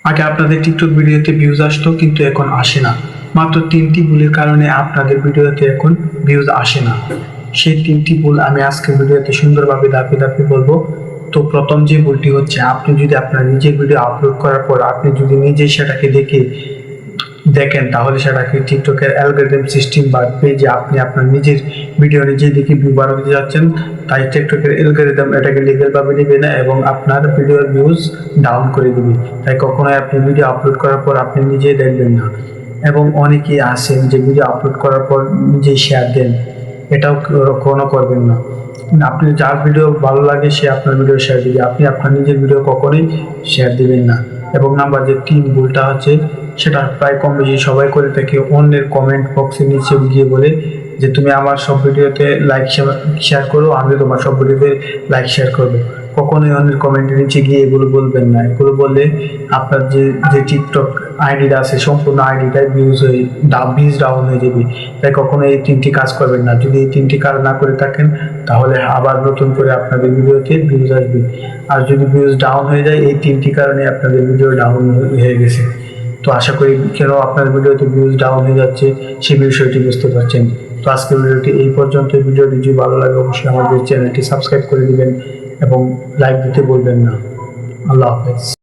আগে আপনাদের টিকটক ভিডিওতে ভিউজ আসতো, কিন্তু এখন আসে না। মাত্র 3টি ভুলের কারণে আপনাদের ভিডিওতে এখন ভিউজ আসে না। সেই 3টি ভুল আমি আজকের ভিডিওতে সুন্দরভাবে ধাপে ধাপে বলবো। তো প্রথম যে ভুলটি হচ্ছে, আপনি যদি আপনার নিজের ভিডিও আপলোড করার পর আপনি যদি নিজেই সেটাকে দেখেন, তাহলে সেটাকে টিকটকের অ্যালগরিদম সিস্টেম বাড়বে যে আপনি আপনার নিজের ভিডিও নিজেই দেখে ভিউ বাড়াতে যাচ্ছেন। তাই টিকটকের অ্যালগরিদম এটাকে লিগ্যালভাবে নেবে না এবং আপনার ভিডিওর ভিউজ ডাউন করে দেবে। তাই কখনোই আপনি ভিডিও আপলোড করার পর আপনি নিজেই দেখবেন না। এবং অনেকেই আছেন যে ভিডিও আপলোড করার পর নিজেই শেয়ার দেন, এটাও কখনো করবেন না। আপনি যার ভিডিও ভালো লাগে সে আপনার ভিডিও শেয়ার দিবে, আপনি আপনার নিজের ভিডিও কখনোই শেয়ার দিবেন না। এবং নাম্বার যে 3 ভুলটা হচ্ছে, সেটা প্রায় কম বেশি সবাই করে থাকে, অন্যের কমেন্ট বক্সের নিচে গিয়ে বলে যে তুমি আমার সব ভিডিওতে লাইক শেয়ার করো, আমি তোমার সব ভিডিওতে লাইক শেয়ার করবো। কখনোই অন্যের কমেন্টের নিচে গিয়ে এগুলো বলবেন না। এগুলো বললে আপনার যে টিকটক আইডিটা আছে সম্পূর্ণ আইডিটাই ভিউজ ডাউন হয়ে যাবে। তাই কখনো এই 3টি কাজ করবেন না। যদি এই 3টি কাজ না করে থাকেন, তাহলে আবার নতুন করে আপনাদের ভিডিওতে ভিউজ আসবে। আর যদি ভিউজ ডাউন হয়ে যায়, এই 3টি কারণে আপনাদের ভিডিও ডাউন হয়ে গেছে। তো আশা করি কেন আপনার ভিডিওতে ভিউজ ডাউন হয়ে যাচ্ছে সেই বিষয়টি বুঝতে পারছেন। তো আজকের ভিডিওটি এই পর্যন্ত। ভিডিওটি যদি ভালো লাগে অবশ্যই আমাদের চ্যানেলটি সাবস্ক্রাইব করে দিবেন এবং লাইক দিতে বলবেন না। আল্লাহ হাফেজ।